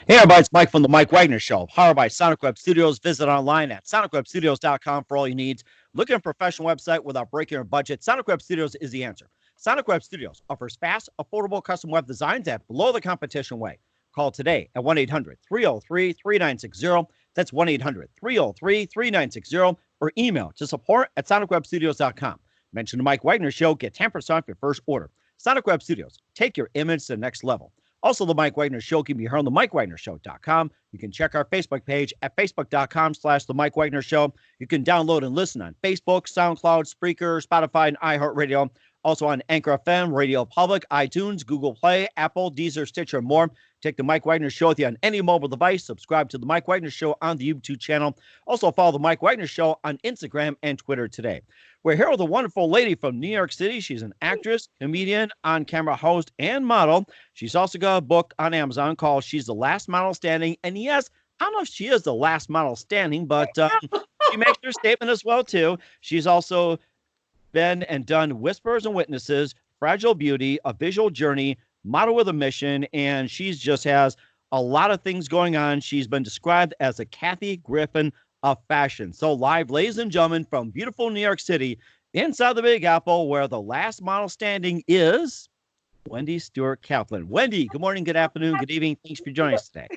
Hey, everybody, it's Mike from The Mike Wagner Show, powered by Sonic Web Studios. Visit online at sonicwebstudios.com for all your needs. Looking at a professional website without breaking your budget? Sonic Web Studios is the answer. Sonic Web Studios offers fast, affordable custom web designs at below the competition way. Call today at 1-800-303-3960. That's 1-800-303-3960. Or email to support at sonicwebstudios.com. Mention The Mike Wagner Show. Get 10% off your first order. Sonic Web Studios. Take your image to the next level. Also, The Mike Wagner Show can be heard on themikewagnershow.com. You can check our Facebook page at facebook.com/The Mike Wagner Show. You can download and listen on Facebook, SoundCloud, Spreaker, Spotify, and iHeartRadio. Also on Anchor FM, Radio Public, iTunes, Google Play, Apple, Deezer, Stitcher, and more. Take The Mike Wagner Show with you on any mobile device. Subscribe to The Mike Wagner Show on the YouTube channel. Also follow The Mike Wagner Show on Instagram and Twitter today. We're here with a wonderful lady from New York City. She's an actress, comedian, on-camera host, and model. She's also got a book on Amazon called She's the Last Model Standing. And yes, I don't know if she is the last model standing, but she makes her statement as well, too. She's also been and done Whispers and Witnesses, Fragile Beauty, A Visual Journey, Model with a Mission, and she's just has a lot of things going on. She's been described as a Kathy Griffin of fashion. So live, ladies and gentlemen, from beautiful New York City, inside the Big Apple, where the last model standing is Wendy Stuart Kaplan. Wendy, good morning, good afternoon, good evening. Thanks for joining us today.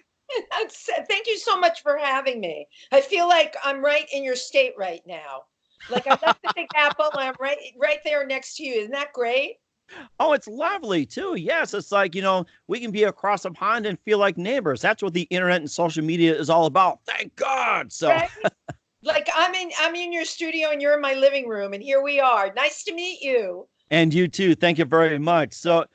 Thank you so much for having me. I feel like I'm right in your state right now. Like I left the Big Apple, and I'm right there next to you. Isn't that great? Oh, it's lovely too. Yes, it's like, we can be across a pond and feel like neighbors. That's what the internet and social media is all about. Thank God. So right? Like I'm in your studio and you're in my living room and here we are. Nice to meet you. And you too. Thank you very much. So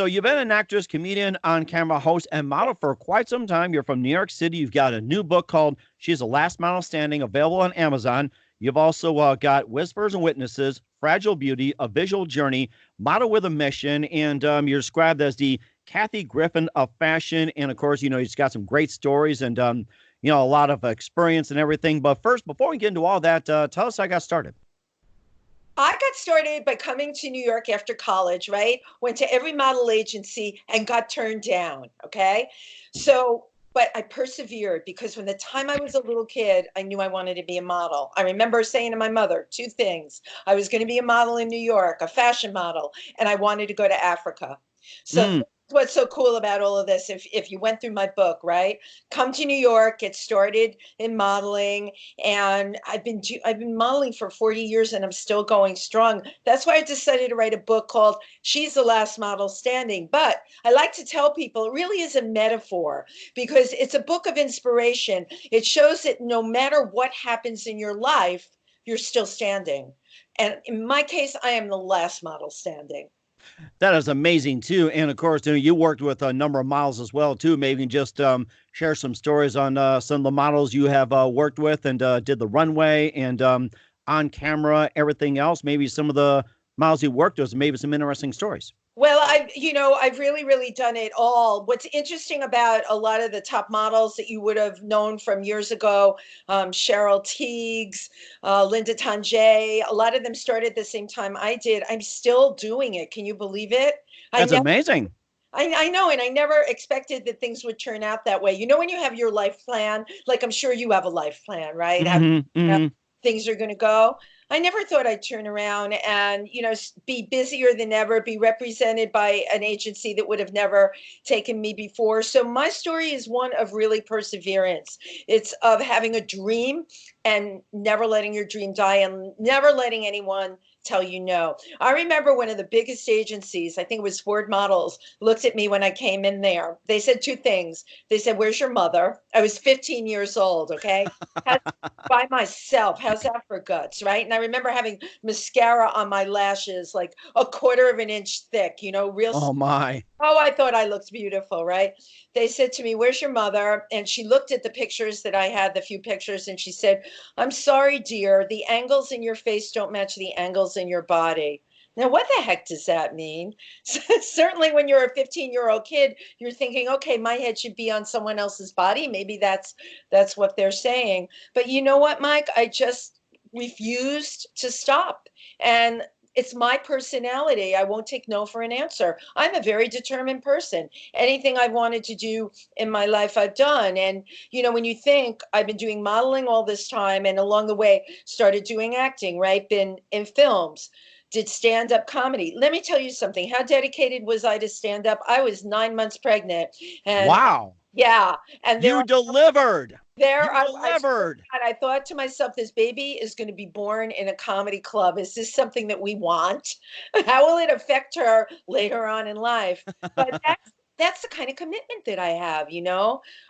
you've been an actress, comedian, on-camera host, and model for quite some time. You're from New York City. You've got a new book called She's the Last Model Standing, available on Amazon. You've also got Whispers and Witnesses, Fragile Beauty, A Visual Journey, Model with a Mission, and you're described as the Kathy Griffin of fashion. And of course, you've got some great stories and, a lot of experience and everything. But first, before we get into all that, tell us how I got started. I got started by coming to New York after college, right? Went to every model agency and got turned down, okay? But I persevered because from the time I was a little kid, I knew I wanted to be a model. I remember saying to my mother two things. I was going to be a model in New York, a fashion model, and I wanted to go to Africa. So what's so cool about all of this, if you went through my book, right? Come to New York, get started in modeling, and I've been modeling for 40 years and I'm still going strong. That's why I decided to write a book called She's the Last Model Standing. But I like to tell people it really is a metaphor because it's a book of inspiration. It shows that no matter what happens in your life, you're still standing. And in my case, I am the last model standing. That is amazing too. And of course, you worked with a number of models as well too. Maybe just share some stories on some of the models you have worked with and did the runway and on camera, everything else. Maybe some of the models you worked with, maybe some interesting stories. Well, I've really done it all. What's interesting about a lot of the top models that you would have known from years ago, Cheryl Tiegs, Linda Tanjay, a lot of them started at the same time I did. I'm still doing it. Can you believe it? That's amazing. I know, and I never expected that things would turn out that way. You know, when you have your life plan, like I'm sure you have a life plan, right? How things are going to go. I never thought I'd turn around and, be busier than ever, be represented by an agency that would have never taken me before. So my story is one of really perseverance. It's of having a dream and never letting your dream die and never letting anyone tell you no. I remember one of the biggest agencies, I think it was Ford Models, looked at me when I came in there. They said two things. They said, "Where's your mother?" I was 15 years old, okay? By myself. How's that for guts, right? And I remember having mascara on my lashes, like a quarter of an inch thick, real. Oh, my. Oh, I thought I looked beautiful, right? They said to me, "Where's your mother?" And she looked at the pictures that I had, the few pictures, and she said, "I'm sorry, dear, the angles in your face don't match the angles in your body." Now, what the heck does that mean? Certainly when you're a 15-year-old kid, you're thinking, okay, my head should be on someone else's body. Maybe that's what they're saying. But you know what, Mike? I just refused to stop. And it's my personality. I won't take no for an answer. I'm a very determined person. Anything I've wanted to do in my life, I've done. And, when you think I've been doing modeling all this time and along the way started doing acting, right? Been in films, did stand-up comedy. Let me tell you something. How dedicated was I to stand-up? I was 9 months pregnant. And Wow. yeah. And You delivered. there, You delivered. I thought to myself, this baby is going to be born in a comedy club. Is this something that we want? How will it affect her later on in life? But that's the kind of commitment that I have,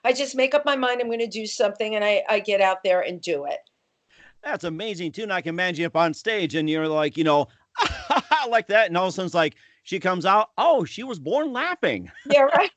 I just make up my mind I'm going to do something and I get out there and do it. That's amazing, too. And I can imagine you up on stage and you're like, like that. And all of a sudden it's like, she comes out. Oh, she was born laughing. Yeah, right.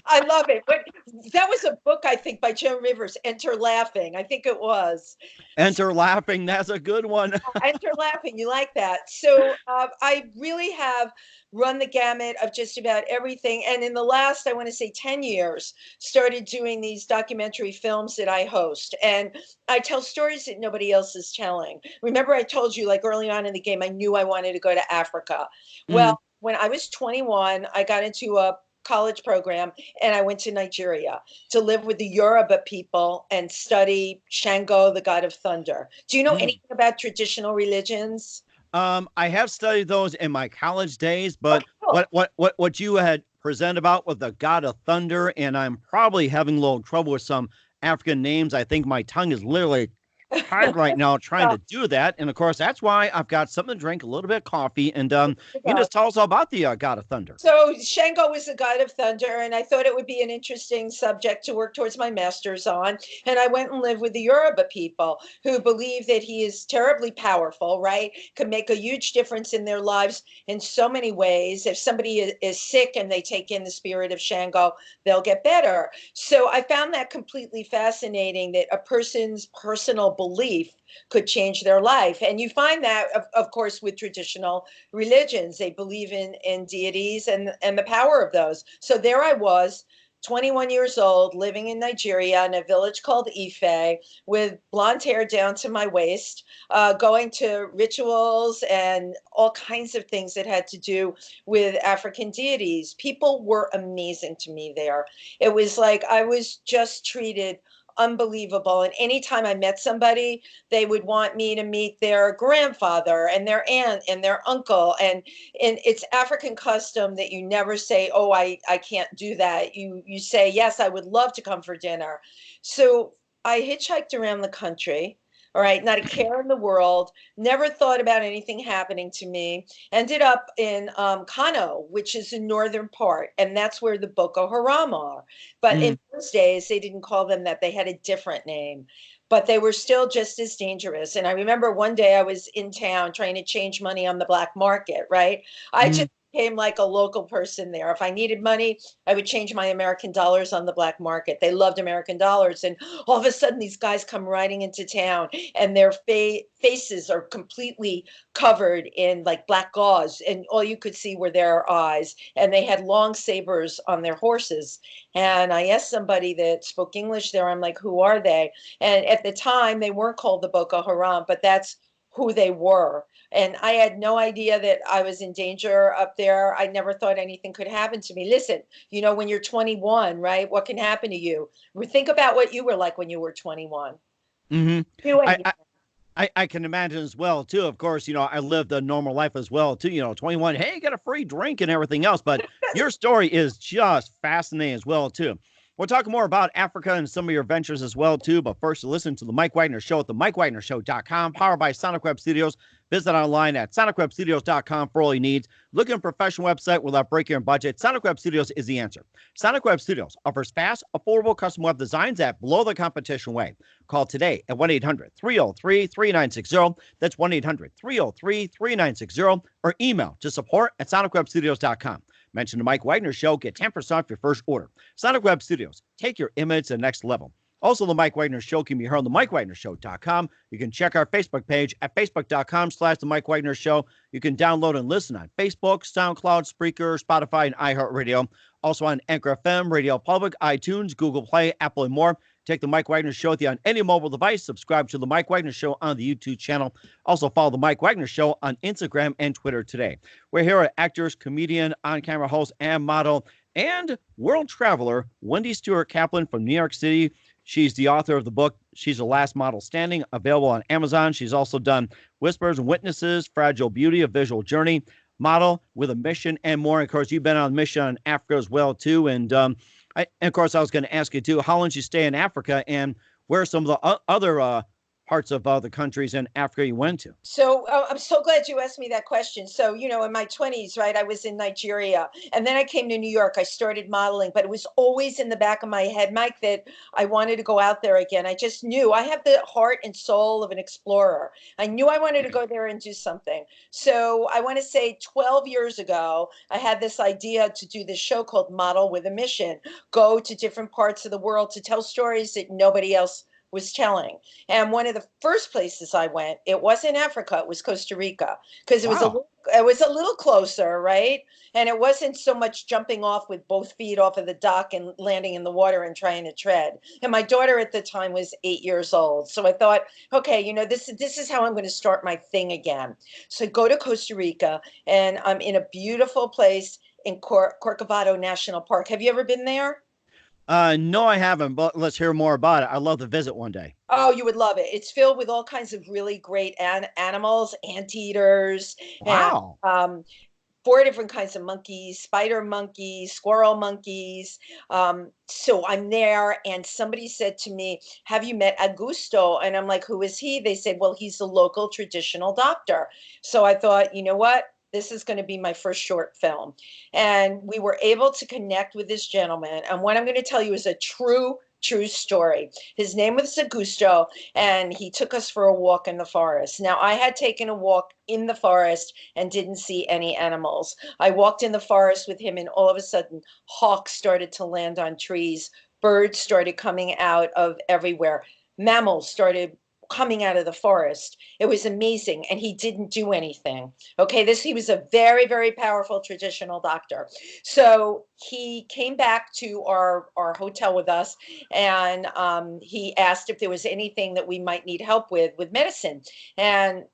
I love it. But that was a book, I think, by Joan Rivers, Enter Laughing. I think it was. Enter Laughing. That's a good one. Enter Laughing. You like that. So I really have run the gamut of just about everything. And in the last, I want to say 10 years, started doing these documentary films that I host. And I tell stories that nobody else is telling. Remember, I told you, like early on in the game, I knew I wanted to go to Africa. Well, when I was 21, I got into a college program and I went to Nigeria to live with the Yoruba people and study Shango, the god of thunder. Do you know anything about traditional religions? I have studied those in my college days, but what you had presented about with the god of thunder, and I'm probably having a little trouble with some African names. I think my tongue is literally tired right now trying to do that. And of course, that's why I've got something to drink, a little bit of coffee. And you can just tell us all about the god of thunder. So Shango was the god of thunder, and I thought it would be an interesting subject to work towards my master's on. And I went and lived with the Yoruba people who believe that he is terribly powerful, right? Can make a huge difference in their lives in so many ways. If somebody is sick and they take in the spirit of Shango, they'll get better. So I found that completely fascinating, that a person's personal belief could change their life. And you find that, of course, with traditional religions. They believe in deities and the power of those. So there I was, 21 years old, living in Nigeria in a village called Ife, with blonde hair down to my waist, going to rituals and all kinds of things that had to do with African deities. People were amazing to me there. It was like I was just treated unbelievable. And anytime I met somebody, they would want me to meet their grandfather and their aunt and their uncle. And it's African custom that you never say, oh, I can't do that. You say, yes, I would love to come for dinner. So I hitchhiked around the country. All right, not a care in the world, never thought about anything happening to me. Ended up in Kano, which is the northern part, and that's where the Boko Haram are. But in those days, they didn't call them that. They had a different name, but they were still just as dangerous. And I remember one day I was in town trying to change money on the black market, right? I just became like a local person there. If I needed money, I would change my American dollars on the black market. They loved American dollars. And all of a sudden, these guys come riding into town and their faces are completely covered in like black gauze. And all you could see were their eyes. And they had long sabers on their horses. And I asked somebody that spoke English there, I'm like, who are they? And at the time, they weren't called the Boko Haram, but that's who they were. And I had no idea that I was in danger up there. I never thought anything could happen to me. Listen, when you're 21, right? What can happen to you? Think about what you were like when you were 21. I can imagine as well, too. Of course, I lived a normal life as well, too. 21, hey, get a free drink and everything else. But your story is just fascinating as well, too. We'll talk more about Africa and some of your ventures as well, too. But first, listen to The Mike Wagner Show at themikewagnershow.com, powered by Sonic Web Studios. Visit online at sonicwebstudios.com for all your needs. Looking for a professional website without breaking your budget? Sonic Web Studios is the answer. Sonic Web Studios offers fast, affordable custom web designs at below the competition way. Call today at 1-800-303-3960. That's 1-800-303-3960. Or email to support@sonicwebstudios.com. Mention the Mike Wagner Show. Get 10% off your first order. Sonic Web Studios. Take your image to the next level. Also, the Mike Wagner Show can be heard on themikewagnershow.com. You can check our Facebook page at facebook.com/the Mike Wagner Show. You can download and listen on Facebook, SoundCloud, Spreaker, Spotify, and iHeartRadio. Also on Anchor FM, Radio Public, iTunes, Google Play, Apple, and more. Take the Mike Wagner Show with you on any mobile device. Subscribe to the Mike Wagner Show on the YouTube channel. Also follow the Mike Wagner Show on Instagram and Twitter today. We're here at actors, comedian, on-camera host, and model, and world traveler, Wendy Stuart Kaplan from New York City. She's the author of the book, She's the Last Model Standing, available on Amazon. She's also done Whispers and Witnesses, Fragile Beauty, A Visual Journey, Model with a Mission, and more. And of course, you've been on a mission in Africa as well, too. And of course, I was going to ask you, too, how long did you stay in Africa, and where are some of the other parts of other countries in Africa you went to? So I'm so glad you asked me that question. So, in my 20s, right, I was in Nigeria, and then I came to New York. I started modeling, but it was always in the back of my head, Mike, that I wanted to go out there again. I just knew I have the heart and soul of an explorer. I knew I wanted to go there and do something. So I want to say 12 years ago, I had this idea to do this show called Model with a Mission, go to different parts of the world to tell stories that nobody else was telling. And one of the first places I went, it wasn't Africa, it was Costa Rica, because it was a little closer, right? And it wasn't so much jumping off with both feet off of the dock and landing in the water and trying to tread. And my daughter at the time was 8 years old. So I thought, okay, this is how I'm going to start my thing again. So I go to Costa Rica, and I'm in a beautiful place in Corcovado National Park. Have you ever been there? No, I haven't, but let's hear more about it. I'd love to visit one day. Oh, you would love it. It's filled with all kinds of really great animals, anteaters, Wow. and 4 different kinds of monkeys, spider monkeys, squirrel monkeys. So I'm there, and somebody said to me, have you met Augusto? And I'm like, who is he? They said, well, he's the local traditional doctor. So I thought, you know what? This is going to be my first short film. And we were able to connect with this gentleman. And what I'm going to tell you is a true story. His name was Augusto, and he took us for a walk in the forest. Now, I had taken a walk in the forest and didn't see any animals. I walked in the forest with him, and all of a sudden, hawks started to land on trees. Birds started coming out of everywhere. Mammals started coming out of the forest. It was amazing, and he didn't do anything. Okay, he was a very, very powerful traditional doctor. So he came back to our hotel with us, and he asked if there was anything that we might need help with medicine. And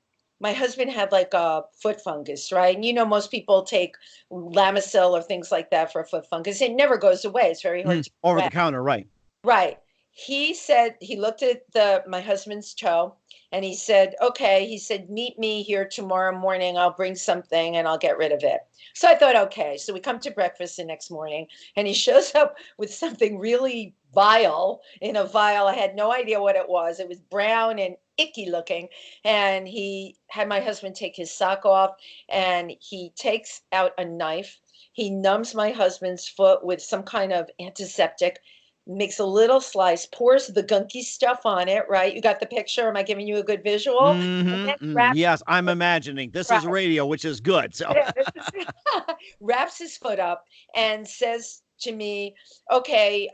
my husband had like a foot fungus, right? And most people take Lamisil or things like that for a foot fungus. It never goes away. It's very hard to over the counter, right? Right. He said, he looked at my husband's toe, and he said, okay, he said, meet me here tomorrow morning. I'll bring something and I'll get rid of it. So I thought, okay. So we come to breakfast the next morning, and he shows up with something really vile in a vial. I had no idea what it was. It was brown and icky looking. And he had my husband take his sock off, and he takes out a knife. He numbs my husband's foot with some kind of antiseptic, makes a little slice, pours the gunky stuff on it, right? You got the picture? Am I giving you a good visual? Yes, I'm imagining. This is radio, which is good. So wraps his foot up and says to me, okay,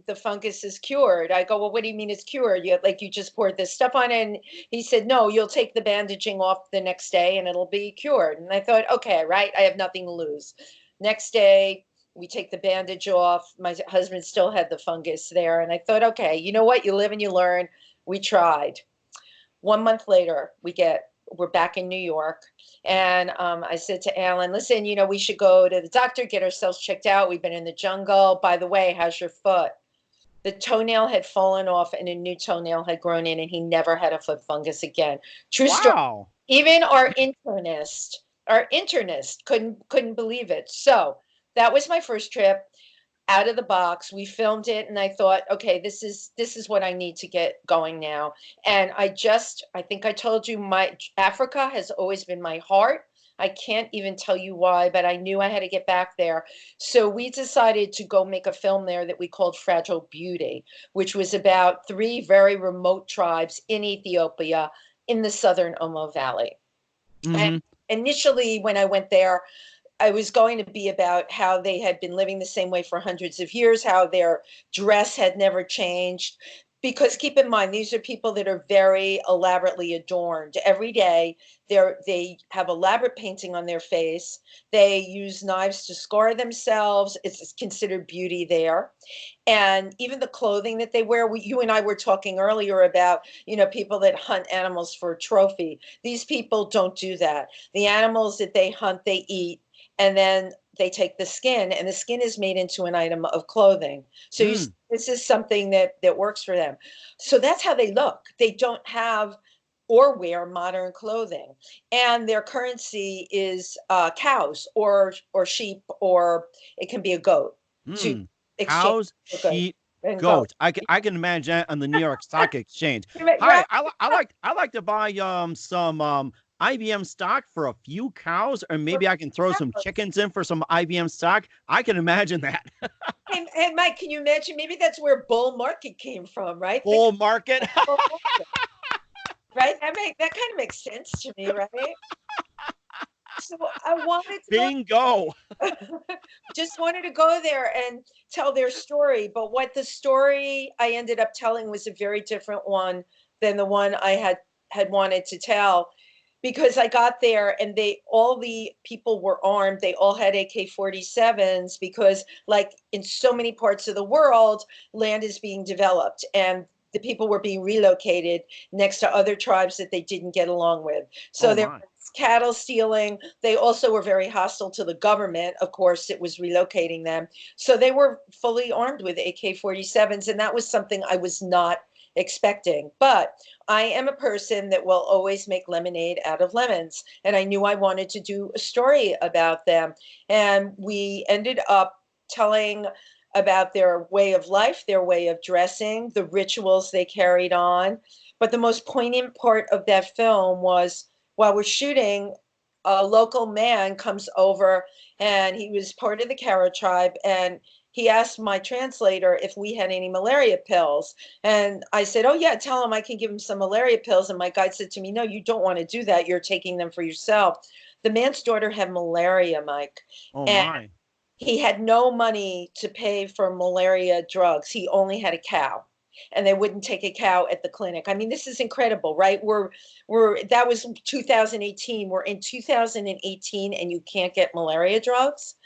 the fungus is cured. I go, well, what do you mean it's cured? You just poured this stuff on it. And he said, no, you'll take the bandaging off the next day and it'll be cured. And I thought, okay, right, I have nothing to lose. Next day, we take the bandage off. My husband still had the fungus there. And I thought, okay, you know what? You live and you learn. We tried. 1 month later, we're back in New York. And I said to Alan, listen, we should go to the doctor, get ourselves checked out. We've been in the jungle. By the way, how's your foot? The toenail had fallen off and a new toenail had grown in, and he never had a foot fungus again. True story. Even our internist couldn't believe it. So that was my first trip out of the box. We filmed it, and I thought, okay, this is what I need to get going now. And I think I told you, Africa has always been my heart. I can't even tell you why, but I knew I had to get back there. So we decided to go make a film there that we called Fragile Beauty, which was about 3 very remote tribes in Ethiopia in the southern Omo Valley. Mm-hmm. And initially, when I went there, I was going to be about how they had been living the same way for hundreds of years, how their dress had never changed. because keep in mind, these are people that are very elaborately adorned. Every day, they have elaborate painting on their face. They use knives to scar themselves. It's considered beauty there. And even the clothing that they wear, you and I were talking earlier about, people that hunt animals for a trophy. These people don't do that. The animals that they hunt, they eat, and then they take the skin, and the skin is made into an item of clothing. So this is something that works for them. So that's how they look. They don't have or wear modern clothing, and their currency is cows or sheep, or it can be a goat to exchange Cows, for goods sheep, and goats. I can imagine that on the New York Stock Exchange. Right. Hi, I like to buy some IBM stock for a few cows, or maybe I can throw some chickens in for some IBM stock. I can imagine that. And Mike, can you imagine? Maybe that's where bull market came from, right? Bull market. Bull market, right? That kind of makes sense to me, right? So I wanted to Bingo. just wanted to go there and tell their story. But what the story I ended up telling was a very different one than the one I had wanted to tell, because I got there and all the people were armed. They all had AK-47s because, like in so many parts of the world, land is being developed and the people were being relocated next to other tribes that they didn't get along with. So there was cattle stealing. They also were very hostile to the government. Of course, it was relocating them. So they were fully armed with AK-47s, and that was something I was not expecting. But I am a person that will always make lemonade out of lemons, and I knew I wanted to do a story about them. And we ended up telling about their way of life, their way of dressing, the rituals they carried on. But the most poignant part of that film was, while we're shooting, a local man comes over, and he was part of the Kara tribe, and he asked my translator if we had any malaria pills. And I said, oh yeah, tell him I can give him some malaria pills. And my guide said to me, no, you don't want to do that. You're taking them for yourself. The man's daughter had malaria, Mike. Oh and my. He had no money to pay for malaria drugs. He only had a cow, and they wouldn't take a cow at the clinic. I mean, this is incredible, right? That was 2018. We're in 2018 and you can't get malaria drugs.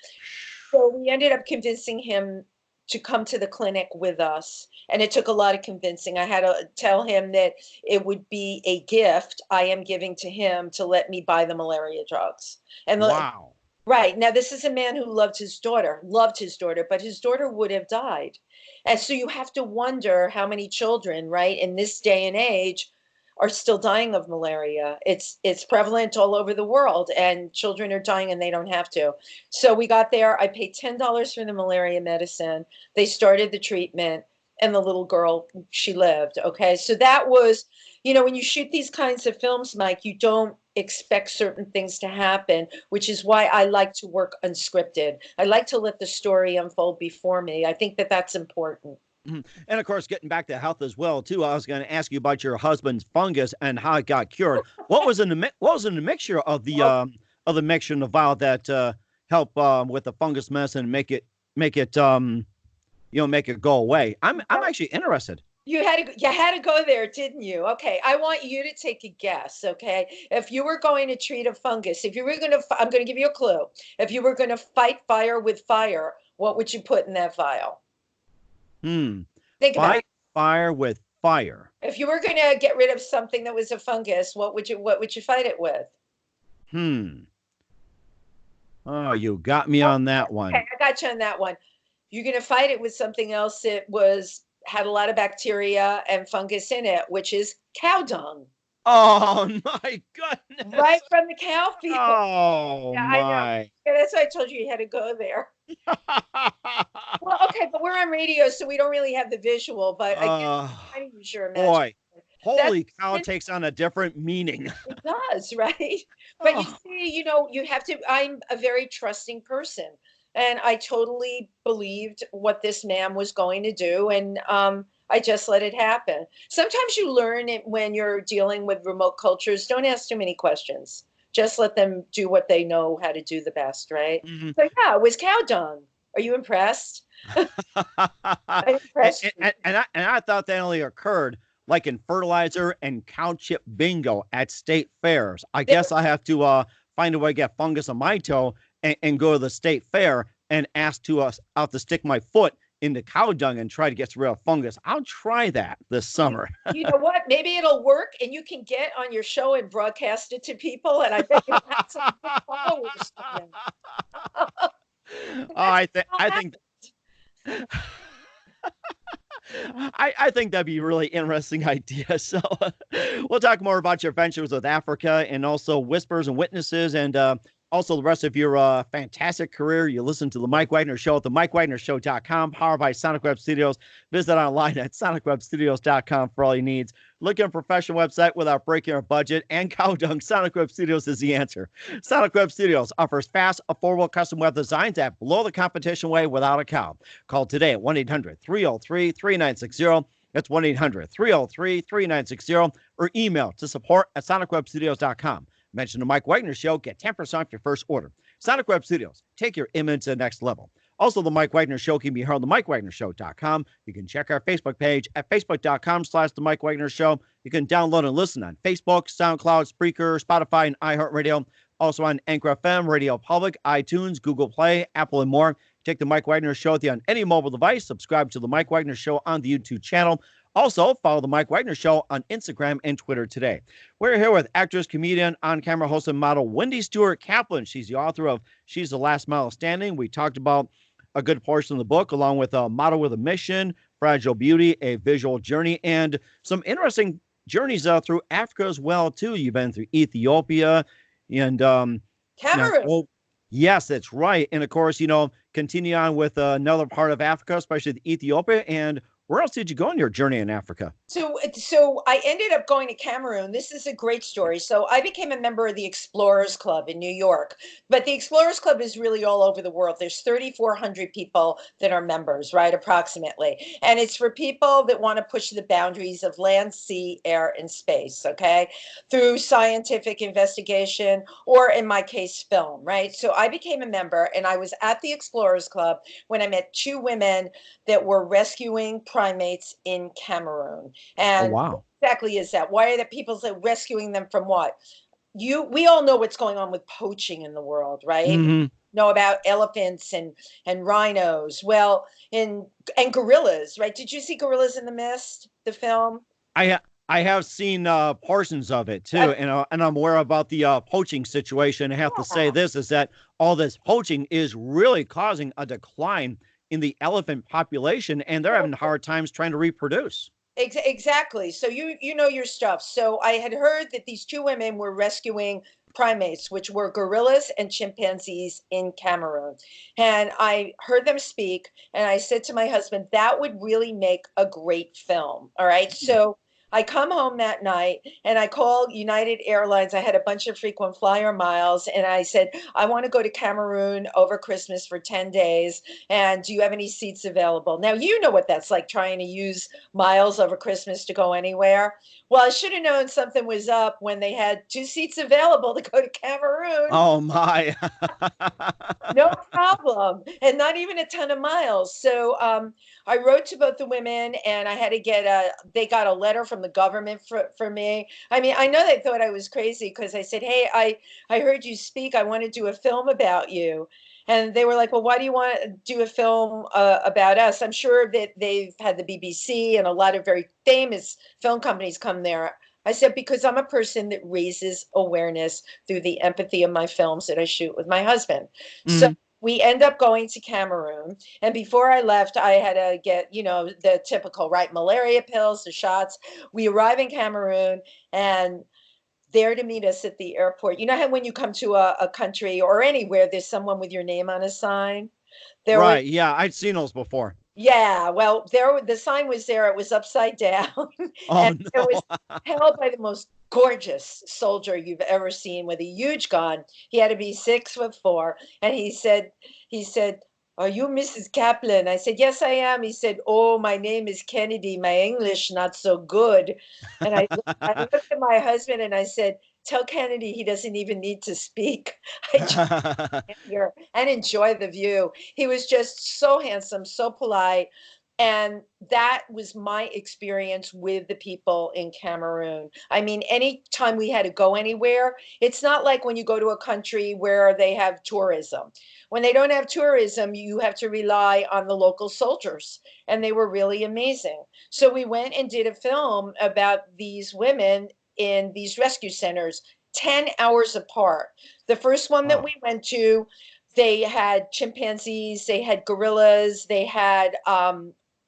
So we ended up convincing him to come to the clinic with us. And it took a lot of convincing. I had to tell him that it would be a gift I am giving to him to let me buy the malaria drugs. And wow. Right. Now, this is a man who loved his daughter, but his daughter would have died. And so you have to wonder how many children, right, in this day and age are still dying of malaria. It's prevalent all over the world, and children are dying and they don't have to. So we got there. I paid $10 for the malaria medicine. They started the treatment, and the little girl, she lived. Okay. So that was, when you shoot these kinds of films, Mike, you don't expect certain things to happen, which is why I like to work unscripted. I like to let the story unfold before me. I think that that's important. And of course, getting back to health as well, too. I was going to ask you about your husband's fungus and how it got cured. What was in the mixture of the mixture in the vial that help with the fungus medicine and make it make it go away? I'm actually interested. You had to go there, didn't you? Okay, I want you to take a guess. Okay, if you were going to treat a fungus, if you were going to, I'm going to give you a clue. If you were going to fight fire with fire, what would you put in that vial? Think about it. Fight fire with fire. If you were going to get rid of something that was a fungus, what would you fight it with? Oh, you got me on that one. Okay, I got you on that one. You're going to fight it with something else that had a lot of bacteria and fungus in it, which is cow dung. Oh my goodness! Right from the cow feed. Oh yeah, my! I know. Yeah, that's why I told you had to go there. Well, okay, but we're on radio, so we don't really have the visual. But I can use your imagination. Boy, holy cow takes on a different meaning. It does, right? But you see, you have to. I'm a very trusting person. And I totally believed what this man was going to do. And I just let it happen. Sometimes you learn it when you're dealing with remote cultures. Don't ask too many questions. Just let them do what they know how to do the best, right? So yeah, it was cow dung. Are you impressed? and, I'm impressed. I thought that only occurred like in fertilizer and cow chip bingo at state fairs. I guess I have to find a way to get fungus on my toe and go to the state fair and ask to out to stick my foot into cow dung and try to get rid of fungus. I'll try that this summer. You know what? Maybe it'll work, and you can get on your show and broadcast it to people. And I bet you'll have some good followers. I think I think that'd be a really interesting idea. So we'll talk more about your ventures with Africa and also Whispers and Witnesses and also the rest of your fantastic career. You listen to The Mike Wagner Show at themikewagnershow.com, powered by Sonic Web Studios. Visit online at sonicwebstudios.com for all your needs. Look at a professional website without breaking our budget and cow dung. Sonic Web Studios is the answer. Sonic Web Studios offers fast, affordable custom web designs that blow the competition away without a cow. Call today at 1-800-303-3960. That's 1-800-303-3960 or email to support@sonicwebstudios.com. Mention the Mike Wagner Show, get 10% off your first order. Sonic Web Studios, take your image to the next level. Also, the Mike Wagner Show can be heard on themikewagnershow.com. You can check our Facebook page at facebook.com/The Mike Wagner Show. You can download and listen on Facebook, SoundCloud, Spreaker, Spotify, and iHeartRadio. Also on Anchor FM, Radio Public, iTunes, Google Play, Apple, and more. Take the Mike Wagner Show with you on any mobile device. Subscribe to the Mike Wagner Show on the YouTube channel. Also, follow the Mike Wagner Show on Instagram and Twitter today. We're here with actress, comedian, on-camera host, and model Wendy Stuart Kaplan. She's the author of She's the Last Mile Standing. We talked about a good portion of the book, along with a model with a mission, Fragile Beauty, a visual journey, and some interesting journeys through Africa as well, too. You've been through Ethiopia and Cameroon. Yes, that's right. And of course, continue on with another part of Africa, especially the Ethiopia. And where else did you go on your journey in Africa? So I ended up going to Cameroon. This is a great story. So I became a member of the Explorers Club in New York, but the Explorers Club is really all over the world. There's 3,400 people that are members, right, approximately. And it's for people that want to push the boundaries of land, sea, air, and space, okay, through scientific investigation or, in my case, film, right? So I became a member, and I was at the Explorers Club when I met two women that were rescuing primates in Cameroon. And wow. Exactly is that? Why are the people rescuing them from what? We all know what's going on with poaching in the world, right? Mm-hmm. Know about elephants and rhinos. Well, and gorillas, right? Did you see Gorillas in the Mist, the film? I have seen portions of it too, and I'm aware about the poaching situation. I have to say this is that all this poaching is really causing a decline in the elephant population, and they're having hard times trying to reproduce. Exactly. So you know your stuff. So I had heard that these two women were rescuing primates, which were gorillas and chimpanzees in Cameroon. And I heard them speak, and I said to my husband, that would really make a great film. All right. So I come home that night and I call United Airlines. I had a bunch of frequent flyer miles, and I said, I want to go to Cameroon over Christmas for 10 days. And do you have any seats available? Now, you know what that's like, trying to use miles over Christmas to go anywhere. Well, I should have known something was up when they had 2 seats available to go to Cameroon. Oh, my. No problem. And not even a ton of miles. So I wrote to both the women, and I had to they got a letter from the government for me. I mean, I know they thought I was crazy because I said, hey, I heard you speak. I want to do a film about you. And they were like, well, why do you want to do a film about us? I'm sure that they've had the BBC and a lot of very famous film companies come there. I said, because I'm a person that raises awareness through the empathy of my films that I shoot with my husband. Mm-hmm. So we end up going to Cameroon. And before I left, I had to get, the typical, right, malaria pills, the shots. We arrive in Cameroon, and there to meet us at the airport. You know how when you come to a country or anywhere, there's someone with your name on a sign? Right. Yeah, I'd seen those before. Yeah, well, the sign was there. It was upside down. Oh, and no. It was held by the most gorgeous soldier you've ever seen with a huge gun. He had to be 6'4", and he said, "Are you Mrs. Kaplan?" I said, "Yes, I am." He said, "Oh, my name is Kennedy. My English not so good." And I looked at my husband and I said, tell Kennedy he doesn't even need to speak. I just stand here and enjoy the view. He was just so handsome, so polite. And that was my experience with the people in Cameroon. I mean, anytime we had to go anywhere, it's not like when you go to a country where they have tourism. When they don't have tourism, you have to rely on the local soldiers, and they were really amazing. So we went and did a film about these women in these rescue centers, 10 hours apart. The first one that Wow. we went to, they had chimpanzees, they had gorillas, they had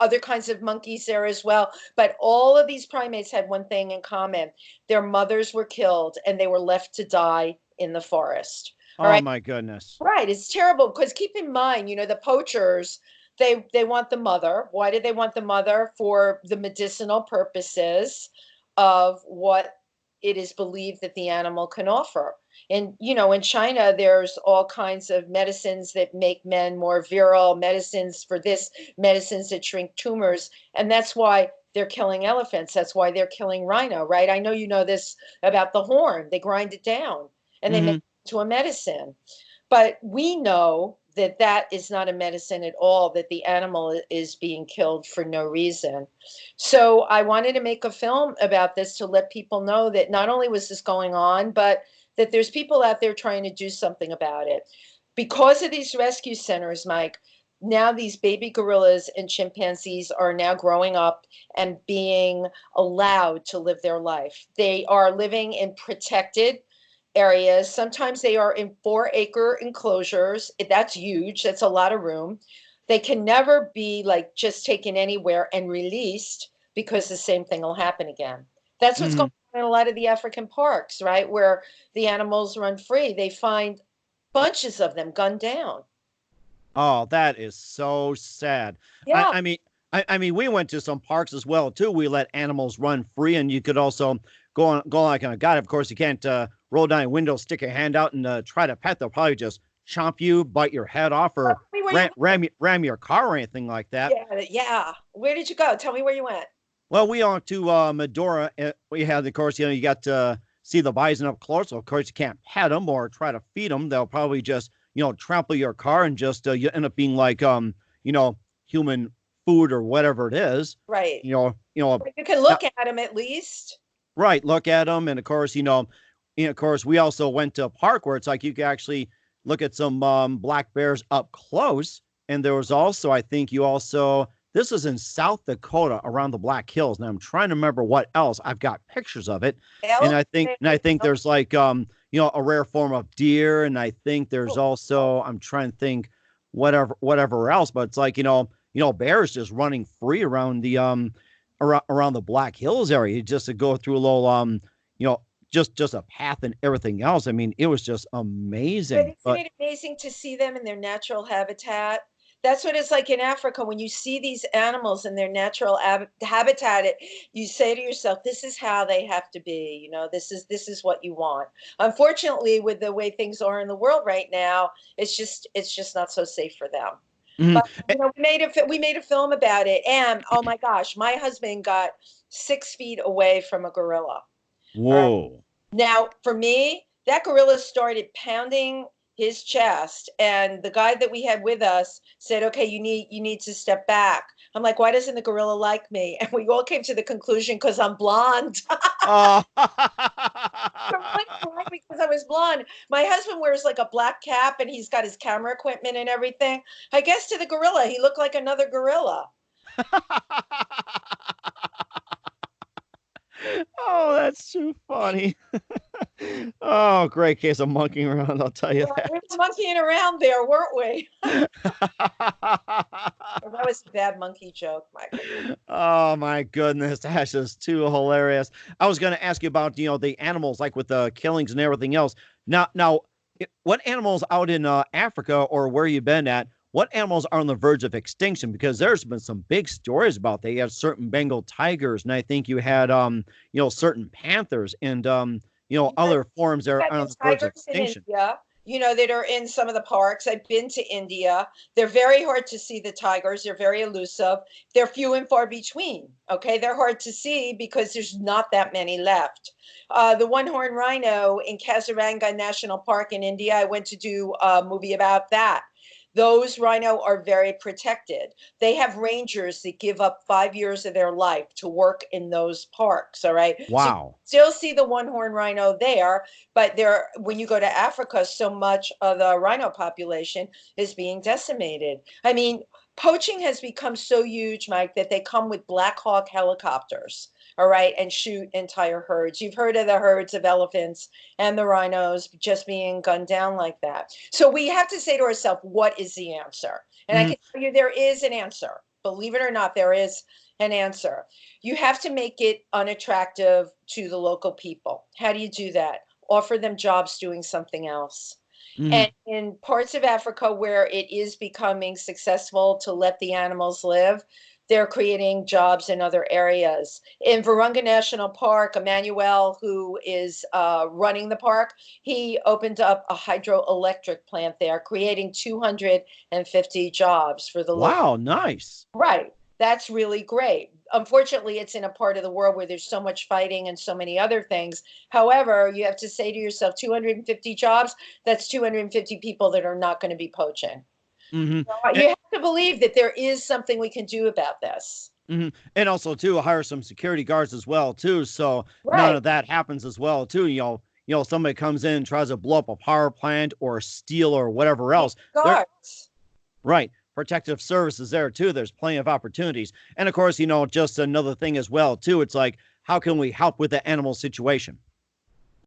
other kinds of monkeys there as well. But all of these primates had one thing in common. Their mothers were killed and they were left to die in the forest. All Oh right. my goodness. Right. It's terrible because keep in mind, the poachers, they want the mother. Why do they want the mother? For the medicinal purposes of what it is believed that the animal can offer. And in China, there's all kinds of medicines that make men more virile, medicines for this, medicines that shrink tumors, and that's why they're killing elephants. That's why they're killing rhino, right? I know you know this about the horn. They grind it down and they make Hmm. it into a medicine. But we know that that is not a medicine at all, that the animal is being killed for no reason. So I wanted to make a film about this to let people know that not only was this going on, but that there's people out there trying to do something about it. Because of these rescue centers, Mike, now these baby gorillas and chimpanzees are now growing up and being allowed to live their life. They are living in protected areas. Sometimes they are in 4-acre enclosures. That's huge. That's a lot of room. They can never be like just taken anywhere and released because the same thing will happen again. That's what's going Hmm. on in a lot of the African parks, right? Where the animals run free. They find bunches of them gunned down. Oh, that is so sad. I, Yeah. I mean, I mean, we went to some parks as well too. We let animals run free, and you could also go like on a guide. Of course, you can't roll down your window, stick your hand out, and try to pet. They'll probably just chomp you, bite your head off, Tell or me where you ram your car or anything like that. went. Yeah, yeah. Where did you go? Tell me where you went. Well, we went to Medora. We had, of course, you got to see the bison up close. So of course, you can't pet them or try to feed them. They'll probably just, trample your car and just you end up being like, human food or whatever it is. Right. You can Now, look at them at least. right. Look at them, and of course, of course, we also went to a park where it's like you could actually look at some black bears up close. And there was also, I think, this is in South Dakota around the Black Hills. Now I'm trying to remember what else. I've got pictures of it, and Elk. I think there's like a rare form of deer, and I think there's also, I'm trying to think whatever else, but it's like bears just running free around the around the Black Hills area, just to go through a little you know just a path and everything else. I mean, it was just But amazing. isn't But it amazing to see them in their natural habitat? That's what it's like in Africa. When you see these animals in their natural habitat, you say to yourself, "This is how they have to be." This is what you want. Unfortunately, with the way things are in the world right now, it's just not so safe for them. mhm. But we made a film about it, and oh my gosh, my husband got 6 feet away from a gorilla. All right. Whoa. Now, for me, that gorilla started pounding his chest, and the guy that we had with us said, "Okay, you need to step back." I'm like, "Why doesn't the gorilla like me?" And we all came to the conclusion because I'm blonde. Oh. Because I was blonde. My husband wears like a black cap, and he's got his camera equipment and everything. I guess to the gorilla, he looked like another gorilla. Oh, that's too funny. Oh, great case of monkeying around, I'll tell you Yeah, we were that. monkeying around there, weren't we? That was a bad monkey joke, Michael. Oh my goodness, that's just too hilarious. I was going to ask you about, the animals, like with the killings and everything else. Now, what animals out in Africa or where you've been at? What animals are on the verge of extinction? Because there's been some big stories about that. You have certain Bengal tigers, and I think you had, certain panthers and, You got, other forms that you are got on the the verge of tigers in extinction. India. that are in some of the parks. I've been to India. They're very hard to see, the tigers. They're very elusive. They're few and far between. Okay. They're hard to see because there's not that many left. The one-horned rhino in Kaziranga National Park in India, I went to do a movie about that. Those rhino are very protected. They have rangers that give up 5 years of their life to work in those parks. All right. So you Wow. still see the one-horned rhino there, but when you go to Africa, so much of the rhino population is being decimated. I mean, poaching has become so huge, Mike, that they come with Black Hawk helicopters, all right, and shoot entire herds. You've heard of the herds of elephants and the rhinos just being gunned down like that. So we have to say to ourselves, what is the answer? And I Mhm. can tell you there is an answer. Believe it or not, there is an answer. You have to make it unattractive to the local people. How do you do that? Offer them jobs doing something else. Mhm. And in parts of Africa where it is becoming successful to let the animals live, they're creating jobs in other areas. In Virunga National Park, Emmanuel, who is running the park, he opened up a hydroelectric plant there, creating 250 jobs for the local. Wow, nice. Right. That's really great. Unfortunately, it's in a part of the world where there's so much fighting and so many other things. However, you have to say to yourself, 250 jobs, that's 250 people that are not going to be poaching. Mhm. You have to believe that there is something we can do about this. And also too, hire some security guards as well too, so none Right. of that happens as well too. Somebody comes in and tries to blow up a power plant or steal or whatever else. They're Guards. right. Protective services there too. There's plenty of opportunities. And of course, just another thing as well too. It's like, how can we help with the animal situation?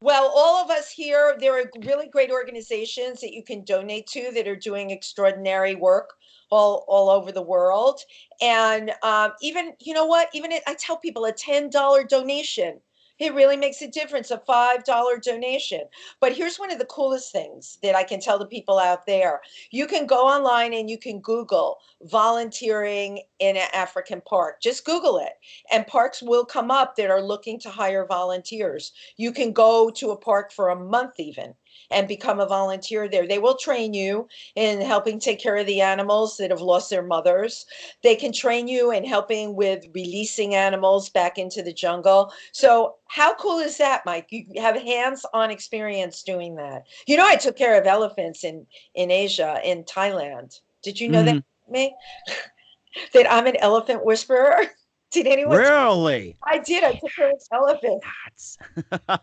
Well, all of us here, there are really great organizations that you can donate to that are doing extraordinary work all over the world. And even, you know what? I tell people a $10 donation, it really makes a difference, a $5 donation. But here's one of the coolest things that I can tell the people out there. You can go online and you can Google volunteering in an African park. Just Google it. And parks will come up that are looking to hire volunteers. You can go to a park for a month even and become a volunteer there. They will train you in helping take care of the animals that have lost their mothers. They can train you in helping with releasing animals back into the jungle. So how cool is that, Mike? You have hands-on experience doing that. I took care of elephants in Asia, in Thailand. Did you know that, Mhm. me? That I'm an elephant whisperer? Did anyone? Really? I did. I took care of elephants. That's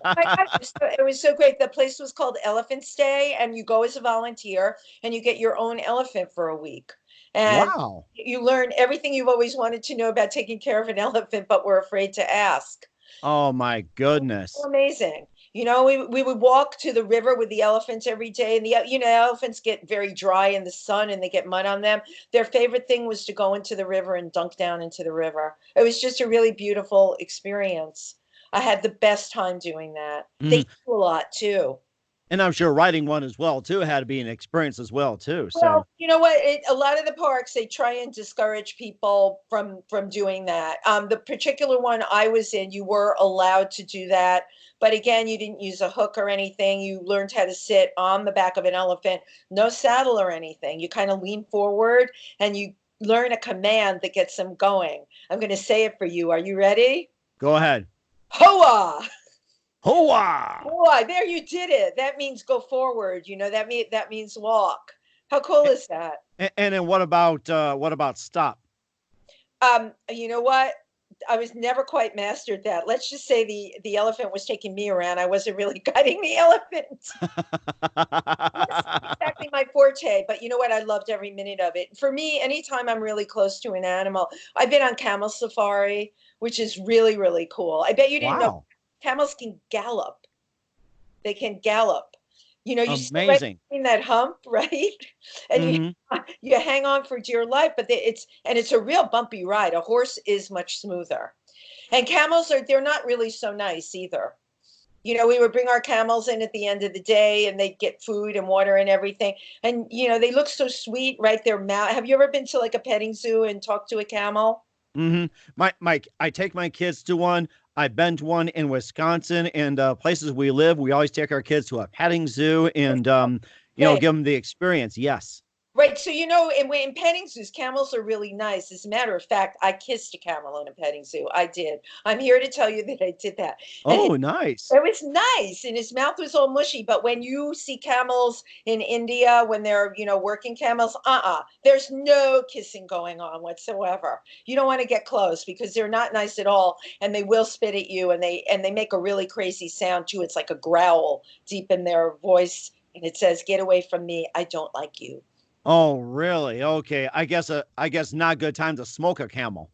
Oh my gosh, it was so great. The place was called Elephant Stay, and you go as a volunteer and you get your own elephant for a week. And wow. you learn everything you've always wanted to know about taking care of an elephant, but were afraid to ask. Oh my So goodness. amazing. We would walk to the river with the elephants every day, and elephants get very dry in the sun and they get mud on them. Their favorite thing was to go into the river and dunk down into the river. It was just a really beautiful experience. I had the best time doing that. They Mhm. eat a lot too. And I'm sure riding one as well too had to be an experience as well too. Well, So, you know what? A lot of the parks, they try and discourage people from doing that. The particular one I was in, you were allowed to do that, but again, you didn't use a hook or anything. You learned how to sit on the back of an elephant, no saddle or anything. You kind of lean forward and you learn a command that gets them going. I'm going to say it for you. Are you ready? go ahead. Hoa! Hoa! Boy, there you did it. That means go forward. That means walk. How cool is that? And then what about stop? You know what? I was never quite mastered that. Let's just say the elephant was taking me around. I wasn't really guiding the elephant. That's exactly my forte, but you know what? I loved every minute of it. For me, anytime I'm really close to an animal, I've been on camel safari, which is really, really cool. I bet you didn't know Wow. camels can gallop. They can gallop. You sit right Amazing. in that hump, right? And you Mhm. you hang on for dear life, but it's a real bumpy ride. A horse is much smoother. And camels they're not really so nice either. We would bring our camels in at the end of the day and they'd get food and water and everything. And they look so sweet, right? Their mouth. Have you ever been to like a petting zoo and talked to a camel? I take my kids to one. I've been to one in Wisconsin and places we live. We always take our kids to a petting zoo, and Right. give them the experience. Yes. Right. So, in petting zoos, camels are really nice. As a matter of fact, I kissed a camel in a petting zoo. I did. I'm here to tell you that I did that. And Oh, nice. it was nice, and his mouth was all mushy. But when you see camels in India, when they're, working camels, there's no kissing going on whatsoever. You don't want to get close because they're not nice at all, and they will spit at you, and they make a really crazy sound too. It's like a growl deep in their voice, and it says, "Get away from me. I don't like you." Oh, really? Okay. I guess not good time to smoke a camel.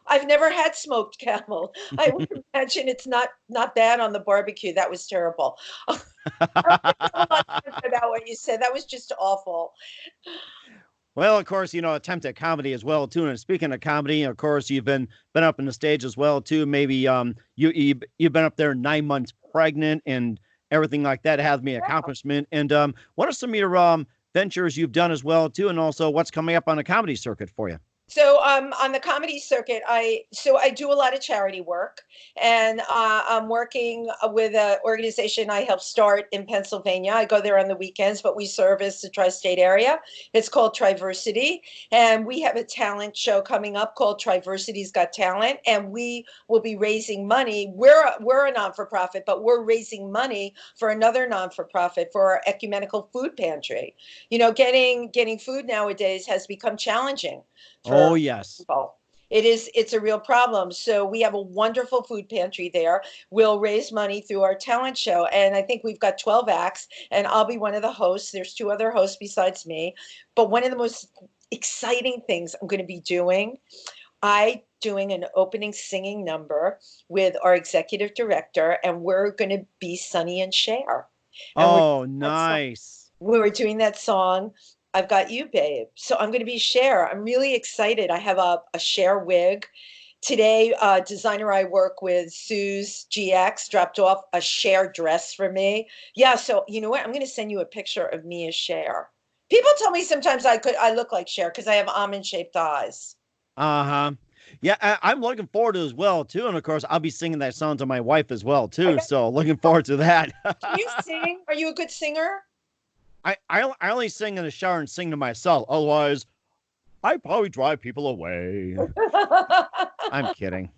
I've never had smoked camel. I would imagine it's not bad on the barbecue. That was terrible. About what you said. That was just awful. Well, of course, attempted comedy as well too. And speaking of comedy, of course, you've been up in the stage as well too. Maybe you've been up there 9 months pregnant and everything like that has me accomplishment. And what are some of your ventures you've done as well too, and also what's coming up on the comedy circuit for you? So on the comedy circuit, I do a lot of charity work, and I'm working with an organization I helped start in Pennsylvania. I go there on the weekends, but we service the tri-state area. It's called Triversity, and we have a talent show coming up called Triversity's Got Talent, and we will be raising money. We're a non-for-profit, but we're raising money for another non-for-profit for our ecumenical food pantry. Getting food nowadays has become challenging Oh, for yes. people. It's a real problem. So we have a wonderful food pantry there. We'll raise money through our talent show. And I think we've got 12 acts, and I'll be one of the hosts. There's two other hosts besides me. But one of the most exciting things I'm going to be doing an opening singing number with our executive director, and we're going to be Sonny and Cher. And Oh, nice. we're doing that song, I've Got You, Babe. So I'm going to be Cher. I'm really excited. I have a Cher wig. Today, designer I work with, Sue's GX, dropped off a Cher dress for me. Yeah, so you know what? I'm going to send you a picture of me as Cher. People tell me sometimes I look like Cher because I have almond-shaped eyes. Uh-huh. Yeah, I'm looking forward to it as well too. And of course, I'll be singing that song to my wife as well too. So looking forward to that. Can you sing? Are you a good singer? I only sing in the shower and sing to myself. Otherwise, I probably drive people away. I'm kidding.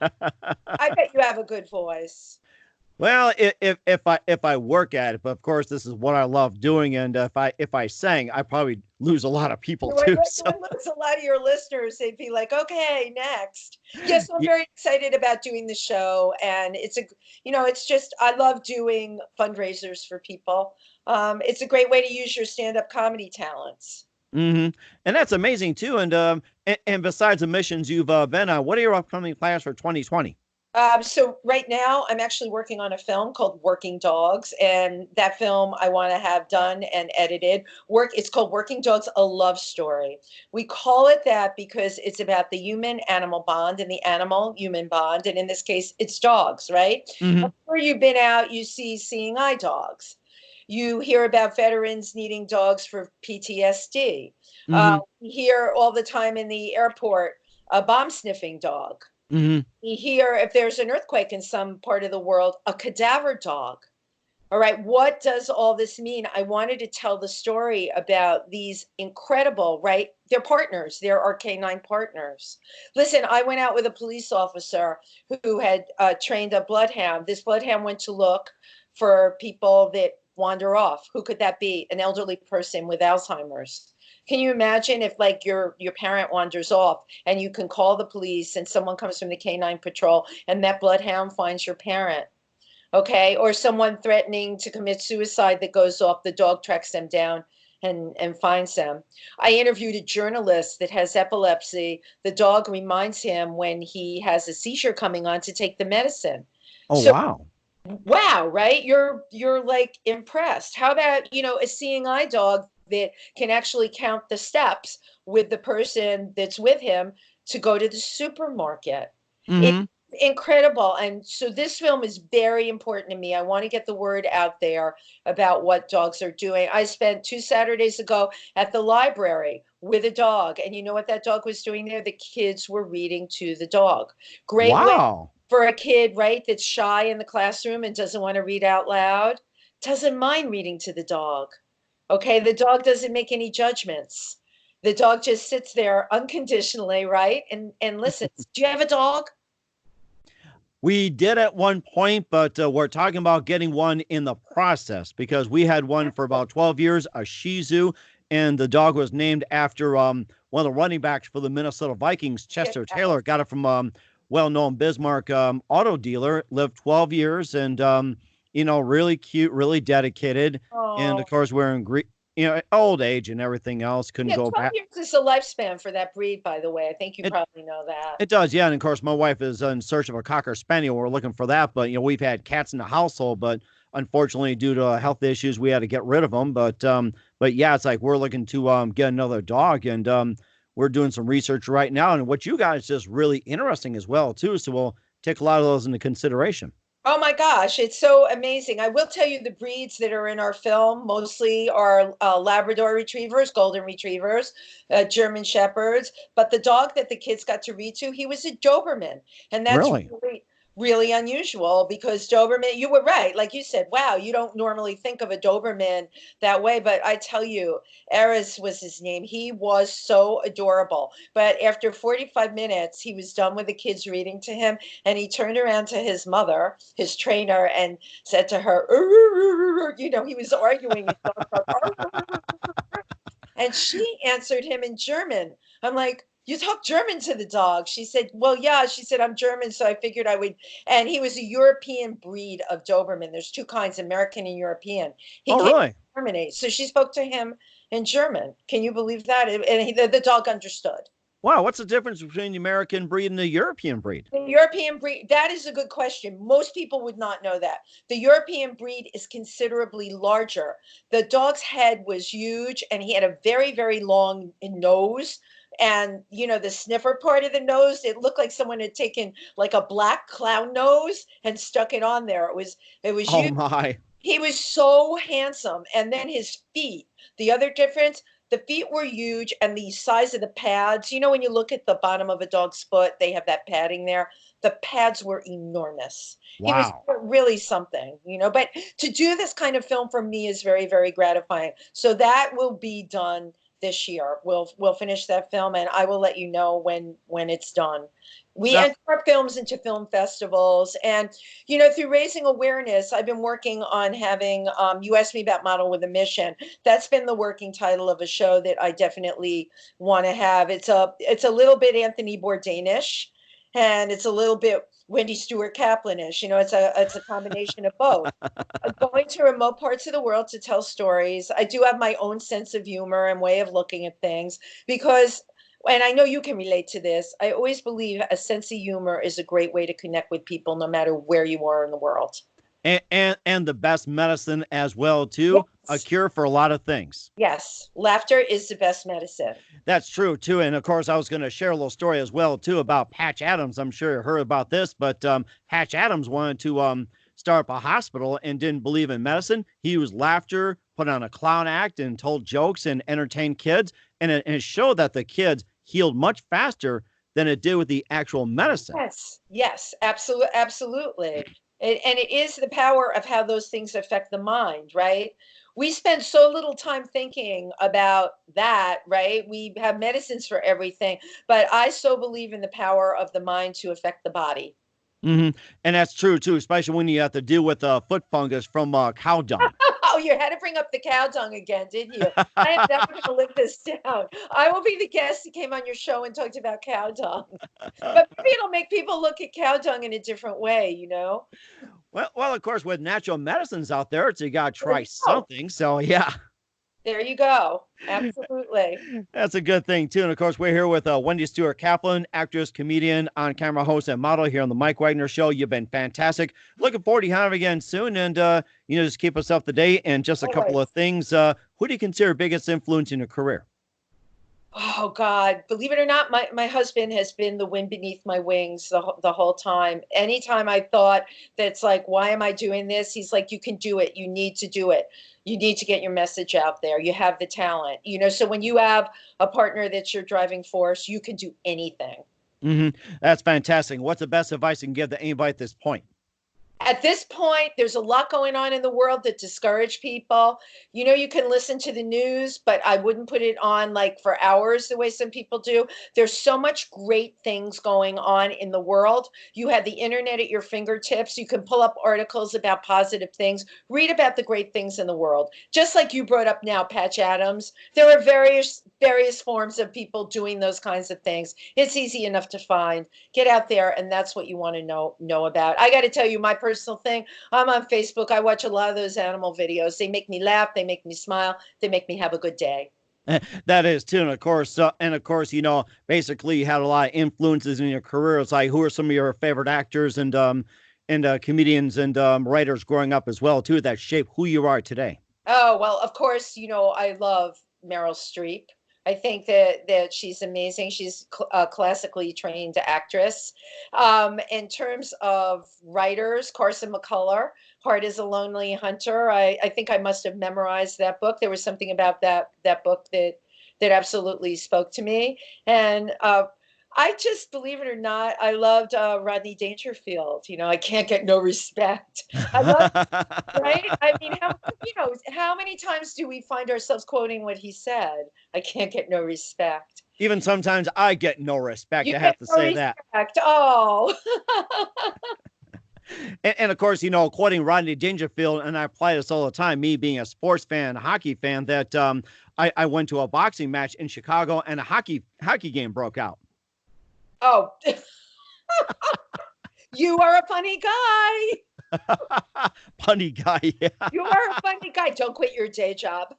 I bet you have a good voice. Well, if I work at it, but of course this is what I love doing, and if I sang, I probably lose a lot of people You would, too. you So would lose a lot of your listeners. They'd be like, okay, next. Yes, I'm yeah, very excited about doing the show. And it's just, I love doing fundraisers for people. It's a great way to use your stand-up comedy talents. and that's amazing too. And besides the missions you've been on, what are your upcoming plans for 2020? So right now, I'm actually working on a film called Working Dogs, and that film I want to have done and edited. It's called Working Dogs: A Love Story. We call it that because it's about the human-animal bond and the animal-human bond, and in this case, it's dogs, right? Hmm. Where you've been out, you see seeing eye dogs. You hear about veterans needing dogs for PTSD. Hmm. We hear all the time in the airport a bomb sniffing dog. Hmm. We hear if there's an earthquake in some part of the world, a cadaver dog. All right, what does all this mean? I wanted to tell the story about these incredible, right? They're partners, they're our canine partners. Listen, I went out with a police officer who had trained a bloodhound. This bloodhound went to look for people that wander off. Who could that be? An elderly person with Alzheimer's. Can you imagine if like your parent wanders off and you can call the police and someone comes from the canine patrol and that bloodhound finds your parent? Okay, or someone threatening to commit suicide that goes off, the dog tracks them down and finds them. I interviewed a journalist that has epilepsy. The dog reminds him when he has a seizure coming on to take the medicine. Oh, So wow. wow, right? You're like impressed. How about, a seeing eye dog that can actually count the steps with the person that's with him to go to the supermarket? It's Hmm. incredible. And so this film is very important to me. I want to get the word out there about what dogs are doing. I spent 2 Saturdays ago at the library with a dog, and you know what that dog was doing there? The kids were reading to the dog. Great way Wow. for a kid, right, that's shy in the classroom and doesn't want to read out loud. doesn't mind reading to the dog. Okay, the dog doesn't make any judgments. The dog just sits there unconditionally, right? And listens. Do you have a dog? We did at one point, but we're talking about getting one in the process because we had one for about 12 years, a Shih Tzu, and the dog was named after one of the running backs for the Minnesota Vikings, Chester Taylor. Got it from well-known Bismarck auto dealer. Lived 12 years, and really cute, really dedicated, and Oh, of course we're in old age and everything else. Couldn't yeah, go 12 back. years is the lifespan for that breed, by the way. I think you It probably know that. It does, yeah. And of course, my wife is in search of a Cocker Spaniel. We're looking for that, but we've had cats in the household, but unfortunately, due to health issues, we had to get rid of them. But yeah, it's like we're looking to get another dog, and we're doing some research right now. And what you guys just really interesting as well too. So we'll take a lot of those into consideration. Oh my gosh, it's so amazing. I will tell you the breeds that are in our film mostly are Labrador retrievers, golden retrievers, German shepherds. But the dog that the kids got to read to, he was a Doberman. And that's Really? really, really unusual because Doberman, you were right. Like you said, wow, you don't normally think of a Doberman that way. But I tell you, Eris was his name. He was so adorable. But after 45 minutes, he was done with the kids reading to him. And he turned around to his mother, his trainer, and said to her, he was arguing. And she answered him in German. I'm like, you talk German to the dog. She said, well, yeah. She said, I'm German, so I figured I would. And he was a European breed of Doberman. There's two kinds, American and European. He Oh, came really? from Germany. So she spoke to him in German. Can you believe that? And the dog understood. Wow. What's the difference between the American breed and the European breed? The European breed, that is a good question. Most people would not know that. The European breed is considerably larger. The dog's head was huge and he had a very, very long nose. And, the sniffer part of the nose, it looked like someone had taken like a black clown nose and stuck it on there. It was Oh huge. my. He was so handsome. And then his feet, the other difference, the feet were huge and the size of the pads. When you look at the bottom of a dog's foot, they have that padding there. The pads were enormous. He was Wow. really something, but to do this kind of film for me is very, very gratifying. So that will be done this year. We'll finish that film and I will let you know when it's done. We Now, enter our films into film festivals and through raising awareness, I've been working on having you asked me about Model with a Mission. That's been the working title of a show that I definitely want to have. It's a little bit Anthony Bourdainish and it's a little bit Wendy Stuart Kaplanish. It's a combination of both. Going to remote parts of the world to tell stories. I do have my own sense of humor and way of looking at things because, and I know you can relate to this, I always believe a sense of humor is a great way to connect with people no matter where you are in the world. and the best medicine as well too. A Yes. cure for a lot of things. Yes. Laughter is the best medicine. That's true too. And of course, I was going to share a little story as well too about Patch Adams. I'm sure you heard about this, but Patch Adams wanted to start up a hospital and didn't believe in medicine. He used laughter, put on a clown act, and told jokes and entertained kids. And it showed that the kids healed much faster than it did with the actual medicine. Yes. Yes. Absolutely. Absolutely. And it is the power of how those things affect the mind, right? We spend so little time thinking about that, right? We have medicines for everything, but I so believe in the power of the mind to affect the body. hmm And that's true too, especially when you have to deal with foot fungus from cow dung. Oh, you had to bring up the cow dung again, didn't you? I am never going to live this down. I will be the guest that came on your show and talked about cow dung. But maybe it'll make people look at cow dung in a different way. Well, of course, with natural medicines out there, so you got to There try you go. something. So, yeah, There you go. Absolutely. that's a good thing, too. And of course, we're here with Wendy Stuart Kaplan, actress, comedian, on camera host, and model here on The Mike Wagner Show. You've been fantastic. Looking forward to having you again soon. And, just keep us up to date. And just a couple Always. of things. Who do you consider biggest influence in your career? Oh God, believe it or not, my husband has been the wind beneath my wings the whole time. Anytime I thought that's like, why am I doing this? He's like, you can do it. You need to do it. You need to get your message out there. You have the talent. So when you have a partner that's your driving force, you can do anything. hmm That's fantastic. What's the best advice you can give to anybody at this point? At this point, there's a lot going on in the world that discourage people. You know, you can listen to the news, but I wouldn't put it on like for hours the way some people do. There's so much great things going on in the world. You have the internet at your fingertips. You can pull up articles about positive things, read about the great things in the world. Just like you brought up now, Patch Adams, there are various forms of people doing those kinds of things. It's easy enough to find. Get out there, and that's what you want to know about. I got to tell you, my personal thing, I'm on Facebook. I watch a lot of those animal videos. They make me laugh, they make me smile, they make me have a good day. That is too, and of course, you know, basically you had a lot of influences in your career. It's like, who are some of your favorite actors and comedians and writers growing up as well too that shape who you are today? Oh, well, of course, you know, I love Meryl Streep. I think that she's amazing. She's a classically trained actress. In terms of writers, Carson McCullers, Heart is a Lonely Hunter. I think I must have memorized that book. There was something about that book that absolutely spoke to me. And I just, believe it or not, I loved Rodney Dangerfield. You know, I can't get no respect. I love, right? I mean, how many times do we find ourselves quoting what he said? I can't get no respect. Even sometimes I get no respect. You I get have to no say that. respect. Oh, And of course, you know, quoting Rodney Dangerfield, and I apply this all the time, me being a sports fan, a hockey fan, that I went to a boxing match in Chicago and a hockey game broke out. oh, you are a funny guy. Funny guy, yeah. You are a funny guy. Don't quit your day job.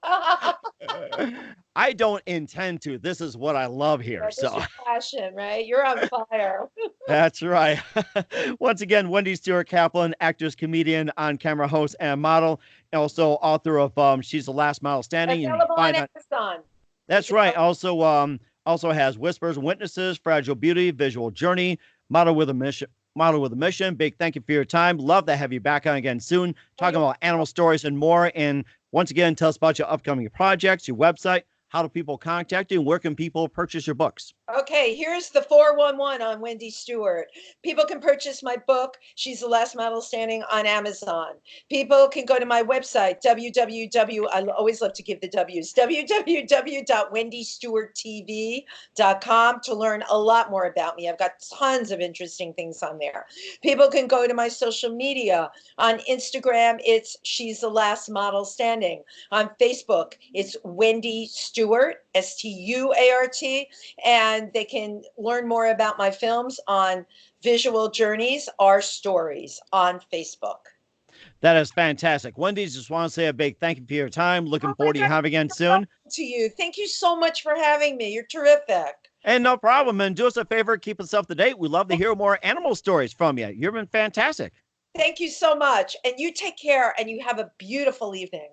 I don't intend to. This is what I love here. This So is passion, right? You're on fire. that's right. Once again, Wendy Stuart Kaplan, actress, comedian, on-camera host, and model. Also author of She's the Last Model Standing. You can Available on find that. Amazon. That's right. Also has Whispers and Witnesses, Fragile Beauty, Visual Journey, Model with a Mission. Model with a Mission. Big thank you for your time. Love to have you back on again soon, talking about animal stories and more. And once again, tell us about your upcoming projects, your website, how do people contact you, and where can people purchase your books? Okay, here's the 411 on Wendy Stuart. People can purchase my book, She's the Last Model Standing, on Amazon. People can go to my website, I always love to give the W's, www.wendystuarttv.com, to learn a lot more about me. I've got tons of interesting things on there. People can go to my social media. On Instagram, it's She's the Last Model Standing. On Facebook, it's Wendy Stuart, Stuart, and they can learn more about my films on Visual Journeys, Our Stories on Facebook. That is fantastic. Wendy, just want to say a big thank you for your time. Looking forward to you having again soon. To you. Thank you so much for having me. You're terrific. And no problem. And do us a favor, keep us up to date. We love to hear more animal stories from you. You've been fantastic. Thank you so much. And you take care, and you have a beautiful evening.